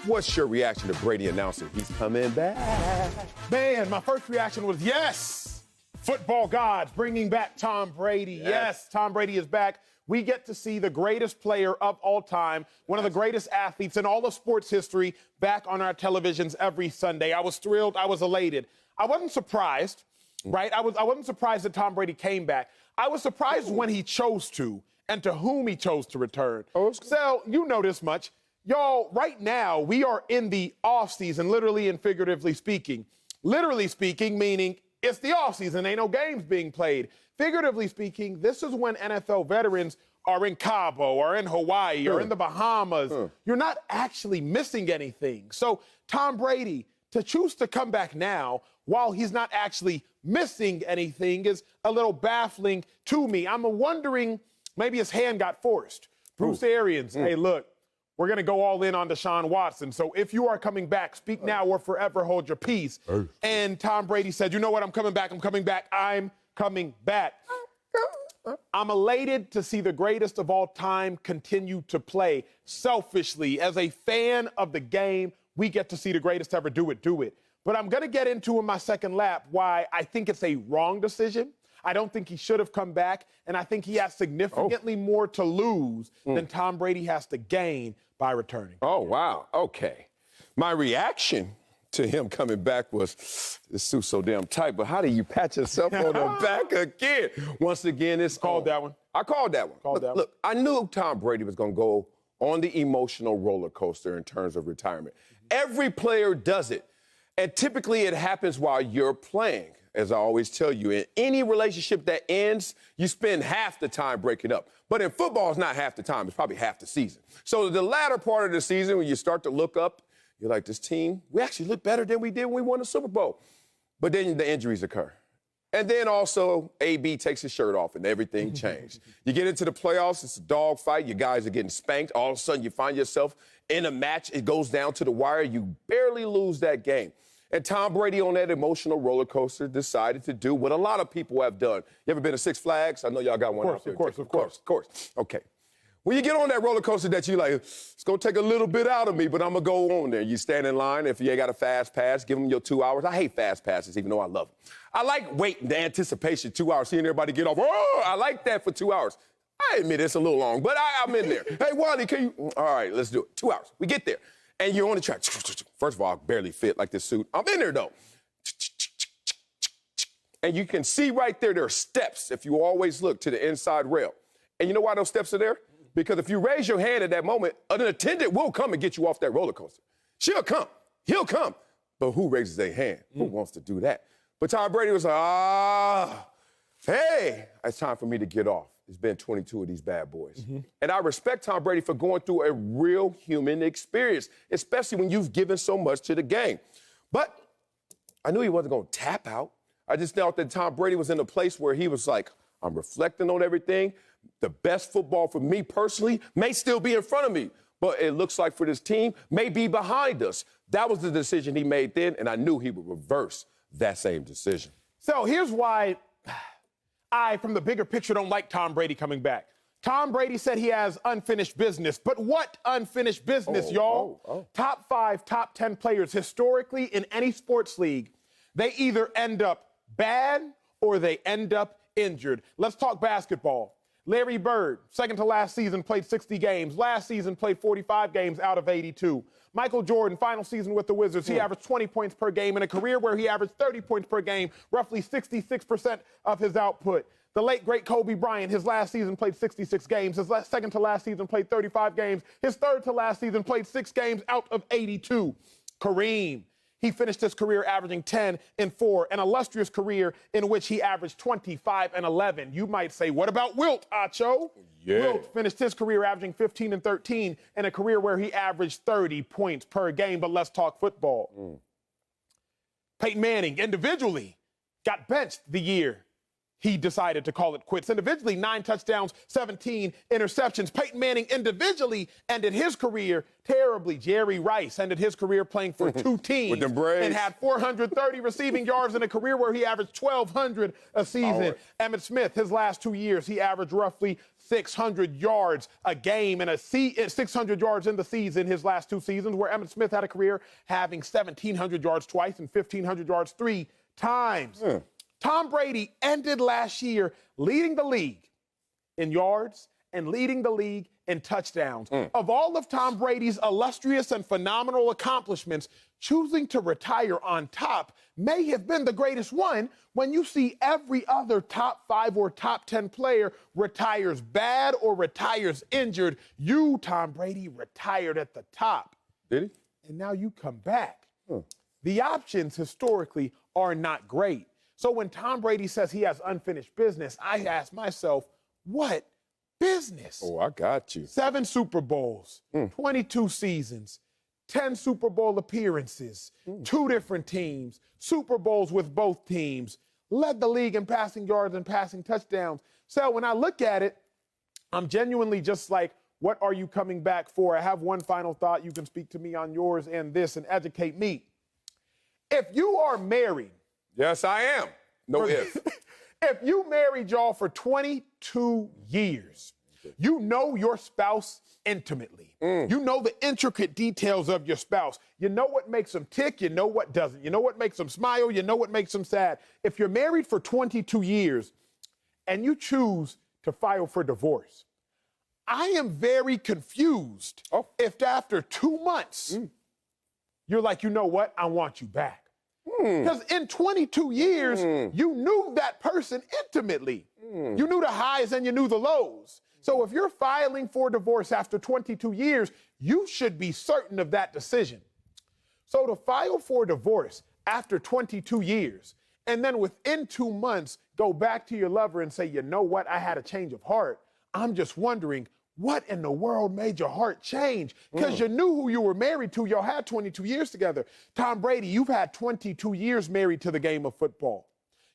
What's your reaction to Brady announcing he's coming back? Man, my first reaction was yes. Football gods bringing back Tom Brady. Yes, Tom Brady is back. We get to see the greatest player of all time, one of the greatest athletes in all of sports history, back on our televisions every Sunday. I was thrilled. I was elated. I wasn't surprised, right? I wasn't surprised that Tom Brady came back. I was surprised when he chose to and to whom he chose to return. So you know this much. Y'all, right now, we are in the offseason, literally and figuratively speaking. Literally speaking, meaning it's the offseason, ain't no games being played. Figuratively speaking, this is when NFL veterans are in Cabo or in Hawaii or in the Bahamas. You're not actually missing anything. So Tom Brady, to choose to come back now while he's not actually missing anything is a little baffling to me. I'm wondering, maybe his hand got forced. Bruce Arians, hey, look, we're going to go all in on Deshaun Watson. So if you are coming back, speak now or forever hold your peace. And Tom Brady said, you know what, I'm coming back. I'm coming back. I'm elated to see the greatest of all time continue to play. Selfishly, as a fan of the game, we get to see the greatest ever do it. But I'm going to get into in my second lap why I think it's a wrong decision. I don't think he should have come back, and I think he has significantly more to lose than Tom Brady has to gain by returning. Oh, wow. Okay. My reaction to him coming back was, this suit's so damn tight, but how do you pat yourself on the back again? Once again, it's Called that one. I called that one. Look, I knew Tom Brady was going to go on the emotional roller coaster in terms of retirement. Every player does it, and typically it happens while you're playing. As I always tell you, in any relationship that ends, you spend half the time breaking up. But in football, it's not half the time. It's probably half the season. So the latter part of the season, when you start to look up, you're like, this team, we actually look better than we did when we won the Super Bowl. But then the injuries occur. And then also, AB takes his shirt off and everything changed. You get into the playoffs, it's a dog fight. You guys are getting spanked. All of a sudden, you find yourself in a match. It goes down to the wire. You barely lose that game. And Tom Brady on that emotional roller coaster decided to do what a lot of people have done. You ever been to Six Flags? I know y'all got one out there. Of course. Okay. When you get on that roller coaster that you like, it's going to take a little bit out of me, but I'm going to go on there. You stand in line. If you ain't got a fast pass, give them your 2 hours. I hate fast passes, even though I love them. I like waiting, the anticipation, 2 hours, seeing everybody get off. Oh, I like that for 2 hours. I admit it's a little long, but I'm in there. Hey, Wally, can you? All right, let's do it. 2 hours. We get there. And you're on the track. First of all, I barely fit like this suit. I'm in there, though. And you can see right there are steps if you always look to the inside rail. And you know why those steps are there? Because if you raise your hand at that moment, an attendant will come and get you off that roller coaster. She'll come. He'll come. But who raises their hand? Who wants to do that? But Tom Brady was like, hey, it's time for me to get off. It's been 22 of these bad boys. And I respect Tom Brady for going through a real human experience, especially when you've given so much to the game. But I knew he wasn't going to tap out. I just thought that Tom Brady was in a place where he was like, I'm reflecting on everything. The best football for me personally may still be in front of me, but it looks like for this team may be behind us. That was the decision he made then, and I knew he would reverse that same decision. So here's why I, from the bigger picture, don't like Tom Brady coming back. Tom Brady said he has unfinished business. But what unfinished business, y'all? Top 5, top 10 players historically in any sports league, they either end up bad or they end up injured. Let's talk basketball. Larry Bird, second to last season, played 60 games. Last season, played 45 games out of 82. Michael Jordan, final season with the Wizards, he averaged 20 points per game in a career where he averaged 30 points per game, roughly 66% of his output. The late, great Kobe Bryant, his last season played 66 games. His second to last season played 35 games. His third to last season played 6 games out of 82. Kareem, he finished his career averaging 10 and 4, an illustrious career in which he averaged 25 and 11. You might say, what about Wilt, Acho? Yeah. Wilt finished his career averaging 15 and 13 in a career where he averaged 30 points per game. But let's talk football. Peyton Manning, individually, got benched the year he decided to call it quits. Individually, 9 touchdowns, 17 interceptions. Peyton Manning individually ended his career terribly. Jerry Rice ended his career playing for 2 teams With them Braves. and had 430 receiving yards in a career where he averaged 1,200 a season. Right. Emmitt Smith, his last 2 years, he averaged roughly 600 yards a game and 600 yards in the season his last 2 seasons, where Emmitt Smith had a career having 1,700 yards twice and 1,500 yards 3 times. Tom Brady ended last year leading the league in yards and leading the league in touchdowns. Of all of Tom Brady's illustrious and phenomenal accomplishments, choosing to retire on top may have been the greatest one when you see every other top 5 or top 10 player retires bad or retires injured. You, Tom Brady, retired at the top. Did he? And now you come back. The options historically are not great. So when Tom Brady says he has unfinished business, I ask myself, what business? Oh, I got you. 7 Super Bowls, 22 seasons, 10 Super Bowl appearances, 2 different teams, Super Bowls with both teams, led the league in passing yards and passing touchdowns. So when I look at it, I'm genuinely just like, what are you coming back for? I have one final thought. You can speak to me on yours and this and educate me. If you are married, Yes, I am. No if. if you married y'all for 22 years, you know your spouse intimately. You know the intricate details of your spouse. You know what makes them tick. You know what doesn't. You know what makes them smile. You know what makes them sad. If you're married for 22 years and you choose to file for divorce, I am very confused if after 2 months you're like, you know what, I want you back. Because in 22 years, you knew that person intimately. You knew the highs and you knew the lows. So if you're filing for divorce after 22 years, you should be certain of that decision. So to file for divorce after 22 years, and then within 2 months, go back to your lover and say, you know what, I had a change of heart. I'm just wondering, what in the world made your heart change? Because you knew who you were married to. Y'all had 22 years together. Tom Brady, you've had 22 years married to the game of football.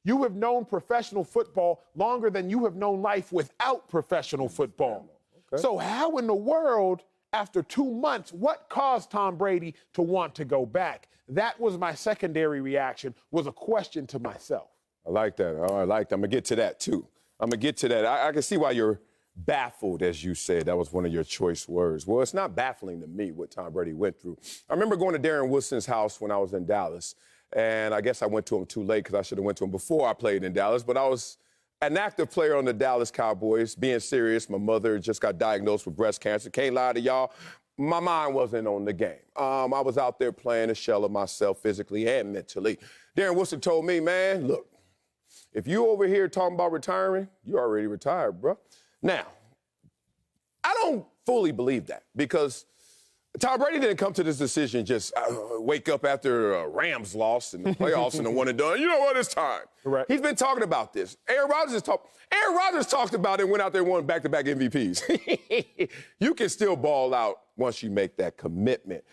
You have known professional football longer than you have known life without professional football. Okay. So how in the world, after 2 months, what caused Tom Brady to want to go back? That was my secondary reaction, was a question to myself. I like that. I like that. I'm going to get to that, too. I'm going to get to that. I can see why you're baffled, as you said. That was one of your choice words. Well, it's not baffling to me what Tom Brady went through. I remember going to Darren Woodson's house when I was in Dallas, and I guess I went to him too late because I should have went to him before I played in Dallas, but I was an active player on the Dallas Cowboys, being serious. My mother just got diagnosed with breast cancer. Can't lie to y'all. My mind wasn't on the game. I was out there playing a shell of myself physically and mentally. Darren Woodson told me, man, look, if you over here talking about retiring, you already retired, bro. Now, I don't fully believe that because Tom Brady didn't come to this decision just wake up after a Rams loss in the playoffs and the one and done. You know what? It's time. Correct. He's been talking about this. Aaron Rodgers talked about it and went out there and won back-to-back MVPs. You can still ball out once you make that commitment.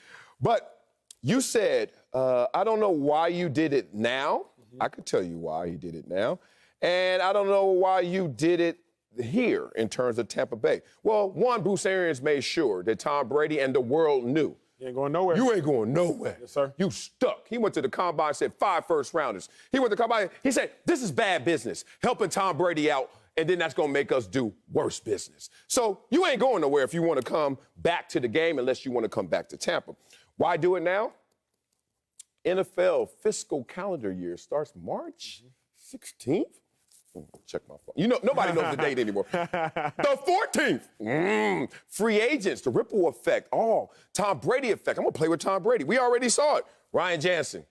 But you said, I don't know why you did it now. I could tell you why he did it now. And I don't know why you did it here in terms of Tampa Bay. Well, one, Bruce Arians made sure that Tom Brady and the world knew. You ain't going nowhere. You ain't going nowhere. Yes, sir. You stuck. He went to the combine and said 5 first-rounders. He went to the combine. He said, this is bad business, helping Tom Brady out, and then that's going to make us do worse business. So you ain't going nowhere if you want to come back to the game unless you want to come back to Tampa. Why do it now? NFL fiscal calendar year starts March 16th. Check my phone. You know, nobody knows the date anymore. The 14th. Free agents, the ripple effect. Oh, Tom Brady effect. I'm going to play with Tom Brady. We already saw it. Ryan Jansen,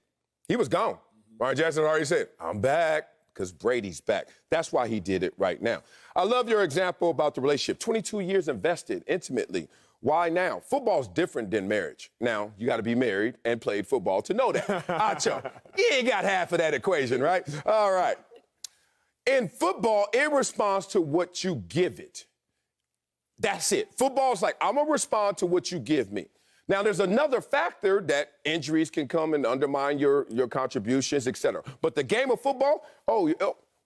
he was gone. Ryan Jansen already said, I'm back because Brady's back. That's why he did it right now. I love your example about the relationship. 22 years invested intimately. Why now? Football's different than marriage. Now, you got to be married and played football to know that. Acho, you ain't got half of that equation, right? All right. In football, it responds to what you give it. That's it. Football's like, I'm going to respond to what you give me. Now, there's another factor that injuries can come and undermine your contributions, et cetera. But the game of football,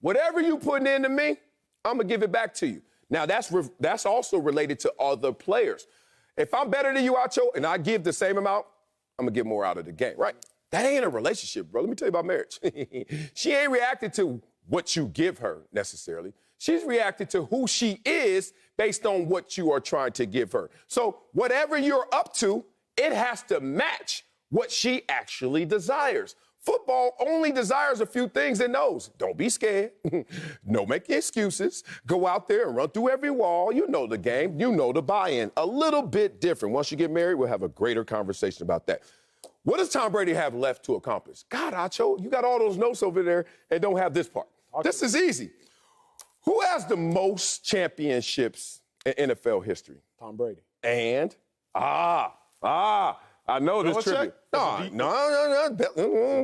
Whatever you putting into me, I'm going to give it back to you. Now, that's also related to other players. If I'm better than you, Acho, and I give the same amount, I'm going to get more out of the game, right? That ain't a relationship, bro. Let me tell you about marriage. She ain't reacted to what you give her necessarily. She's reacted to who she is based on what you are trying to give her. So whatever you're up to, it has to match what she actually desires. Football only desires a few things it knows. Don't be scared. No making excuses. Go out there and run through every wall. You know the game. You know the buy-in. A little bit different. Once you get married, we'll have a greater conversation about that. What does Tom Brady have left to accomplish? God, Acho, you got all those notes over there and don't have this part. This is easy. Who has the most championships in NFL history? Tom Brady. And, I know this trivia. No.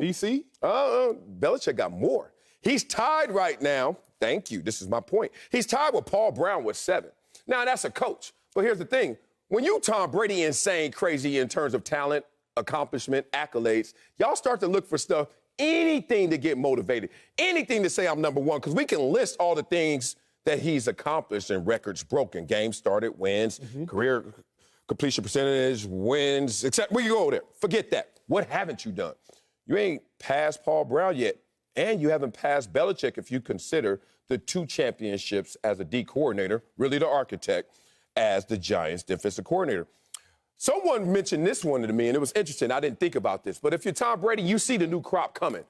DC? Belichick got more. He's tied right now. Thank you. This is my point. He's tied with Paul Brown with 7. Now, that's a coach. But here's the thing. When you Tom Brady insane, crazy in terms of talent, accomplishment, accolades, y'all start to look for stuff, anything to get motivated, anything to say I'm number one, because we can list all the things that he's accomplished and records broken. Games started, wins, career completion percentage, wins, etc. We can go over there. Forget that. What haven't you done? You ain't passed Paul Brown yet, and you haven't passed Belichick if you consider the 2 championships as a D coordinator, really the architect, as the Giants defensive coordinator. Someone mentioned this one to me, and it was interesting. I didn't think about this. But if you're Tom Brady, you see the new crop coming.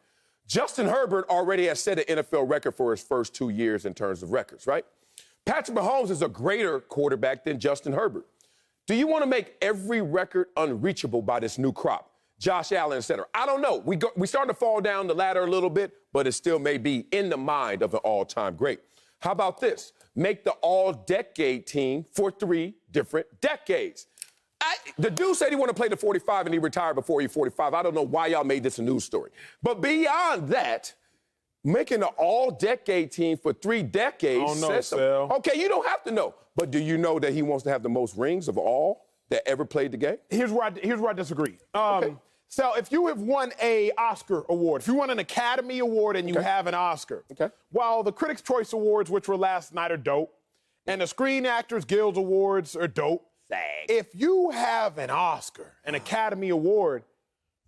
Justin Herbert already has set an NFL record for his first 2 years in terms of records, right? Patrick Mahomes is a greater quarterback than Justin Herbert. Do you want to make every record unreachable by this new crop? Josh Allen, et cetera. I don't know. We starting to fall down the ladder a little bit, but it still may be in the mind of an all-time great. How about this? Make the all-decade team for 3 different decades. The dude said he wanted to play to 45 and he retired before he 45. I don't know why y'all made this a news story. But beyond that, making an all-decade team for 3 decades. I don't know, Sal. Okay, you don't have to know. But do you know that he wants to have the most rings of all that ever played the game? Here's where I disagree. Sal, if you have won an Oscar award, if you won an Academy Award and you have an Oscar, while the Critics' Choice Awards, which were last night, are dope, and the Screen Actors Guild Awards are dope, if you have an Oscar, an Academy Award,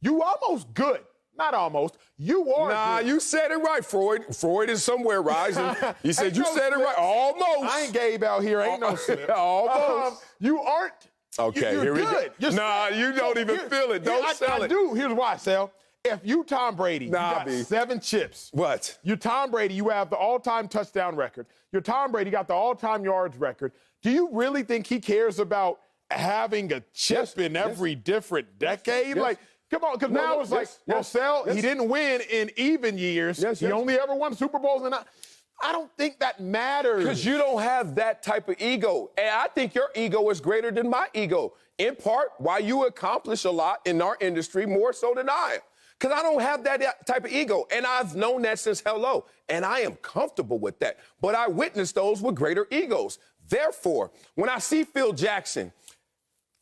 you almost good. Not almost. You are Nah, good. you said it right, Freud. Freud is somewhere rising. You said you said it right. Almost. I ain't Gabe out here. Ain't no slip. Almost. You aren't. Okay, you're here we good. go. Nah, you don't even feel it. Don't sell it. I do. Here's why, Sal. If you Tom Brady, you got 7 chips. What? You Tom Brady, you have the all-time touchdown record. You're Tom Brady, got the all-time yards record. Do you really think he cares about having a chip in every different decade? Like, come on, because now it's like, well, Sal, he didn't win in even years. He only ever won Super Bowls. And I don't think that matters. Because you don't have that type of ego. And I think your ego is greater than my ego. In part, why you accomplish a lot in our industry more so than I am. Because I don't have that type of ego. And I've known that since hello. And I am comfortable with that. But I witnessed those with greater egos. Therefore, when I see Phil Jackson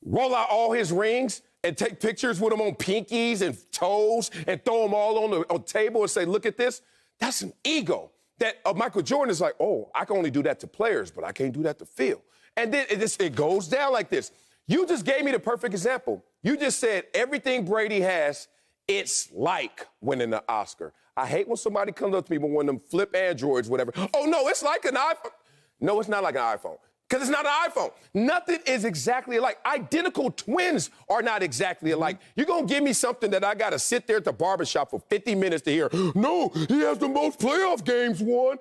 roll out all his rings and take pictures with them on pinkies and toes and throw them all on the table and say, look at this, that's an ego. That Michael Jordan is like, oh, I can only do that to players, but I can't do that to Phil. And then it goes down like this. You just gave me the perfect example. You just said everything Brady has, it's like winning the Oscar. I hate when somebody comes up to me with one of them flip Androids, whatever. Oh, no, it's like an iPhone. No, it's not like an iPhone. Because it's not an iPhone. Nothing is exactly alike. Identical twins are not exactly alike. You're going to give me something that I got to sit there at the barbershop for 50 minutes to hear, no, he has the most playoff games won.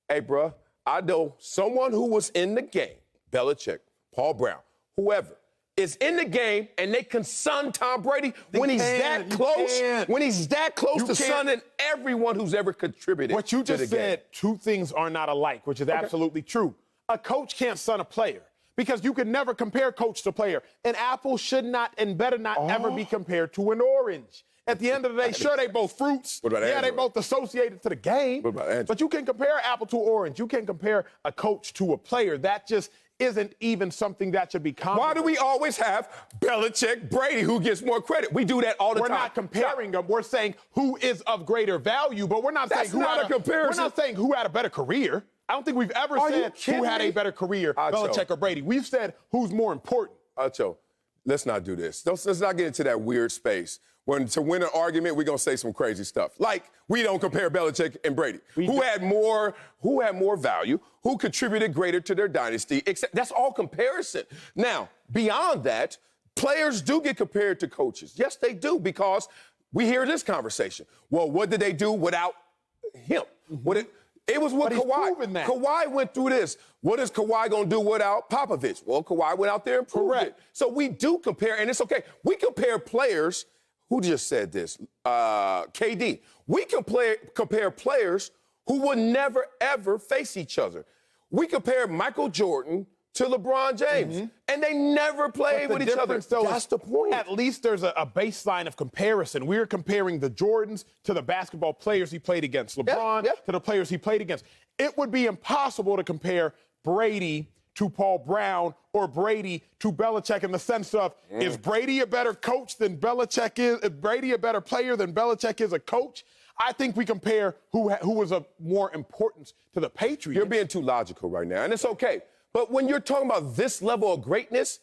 Hey, bruh, I know someone who was in the game, Belichick, Paul Brown, whoever, is in the game and they can son Tom Brady when he's that close. When he's that close to sonning everyone who's ever contributed. What you just said, 2 things are not alike, which is absolutely true. A coach can't son a player because you can never compare coach to player. An apple should not and better not ever be compared to an orange. At the end of the day, sure, they both fruits. They both associated to the game. What about Andrew? But you can compare apple to orange. You can compare a coach to a player. That just isn't even something that should be common. Why do we always have Belichick, Brady, who gets more credit? We do that all the time. We're not comparing them. We're saying who is of greater value, but we're not saying who not had a comparison. We're not saying who had a better career. I don't think we've ever said who had a better career, Belichick or Brady. We've said who's more important. Acho, let's not do this. Let's not get into that weird space. To win an argument, we're going to say some crazy stuff. Like, we don't compare Belichick and Brady. Who had more value, who contributed greater to their dynasty, that's all comparison. Now, beyond that, players do get compared to coaches. Yes, they do, because we hear this conversation. Well, what did they do without him? It was with Kawhi. Kawhi went through this. What is Kawhi going to do without Popovich? Well, Kawhi went out there and proved it. So we do compare, and it's okay. We compare players. Who just said this? KD. We compare players who would never, ever face each other. We compare Michael Jordan to LeBron James, and they never played with each other. That's the point. At least there's a baseline of comparison. We're comparing the Jordans to the basketball players he played against, LeBron to the players he played against. It would be impossible to compare Brady to Paul Brown or Brady to Belichick in the sense of, is Brady a better coach than Belichick is? Is Brady a better player than Belichick is a coach? I think we compare who was of more importance to the Patriots. You're being too logical right now, and it's okay. But when you're talking about this level of greatness,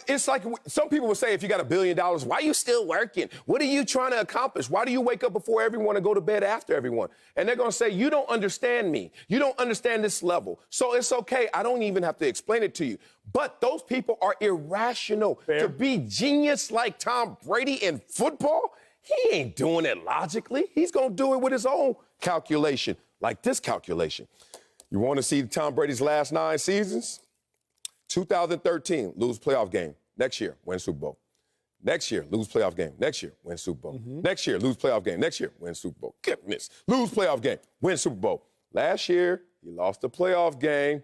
it's like some people would say, if you got $1 billion, why are you still working? What are you trying to accomplish? Why do you wake up before everyone and go to bed after everyone? And they're going to say, you don't understand me. You don't understand this level. So it's okay. I don't even have to explain it to you. But those people are irrational. Fair. To be genius like Tom Brady in football, he ain't doing it logically. He's going to do it with his own calculation, like this calculation. You want to see Tom Brady's last 9 seasons? 2013, lose playoff game. Next year, win Super Bowl. Next year, lose playoff game. Next year, win Super Bowl. Next year, lose playoff game. Next year, win Super Bowl. Goodness. Lose playoff game, win Super Bowl. Last year, he lost the playoff game.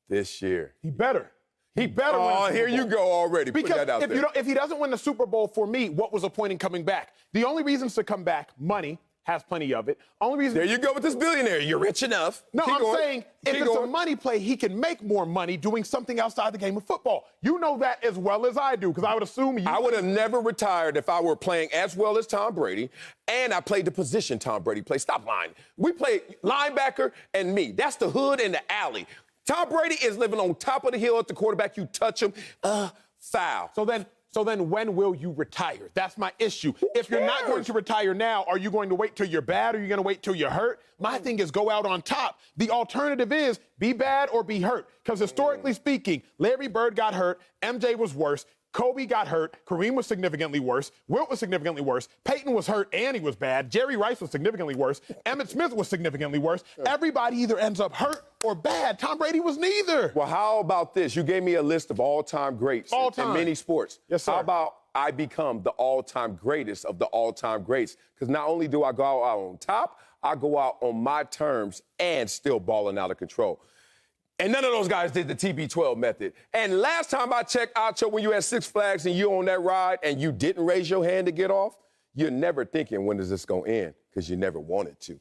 This year, he better. He better win the Super Bowl. Here you go already. Because put that out there. If he doesn't win the Super Bowl, for me, what was the point in coming back? The only reasons to come back, money, has plenty of it. Only reason. There you go with this billionaire. You're rich enough. No, I'm saying if it's a money play, he can make more money doing something outside the game of football. You know that as well as I do, because I would assume you. I would have never retired if I were playing as well as Tom Brady, and I played the position Tom Brady plays. Stop lying. We play linebacker and me. That's the hood and the alley. Tom Brady is living on top of the hill at the quarterback. You touch him, foul. So then when will you retire? That's my issue. If you're not going to retire now, are you going to wait till you're bad or are you going to wait till you're hurt? My thing is go out on top. The alternative is be bad or be hurt. Because historically speaking, Larry Bird got hurt, MJ was worse, Kobe got hurt, Kareem was significantly worse, Wilt was significantly worse, Peyton was hurt and he was bad, Jerry Rice was significantly worse, Emmitt Smith was significantly worse. Everybody either ends up hurt or bad. Tom Brady was neither. Well, how about this? You gave me a list of all-time greats in many sports. Yes, sir. How about I become the all-time greatest of the all-time greats? Because not only do I go out on top, I go out on my terms and still balling out of control. And none of those guys did the TB12 method. And last time I checked, Acho, when you had 6 Flags and you on that ride and you didn't raise your hand to get off, you're never thinking, when is this going to end? Because you never wanted to.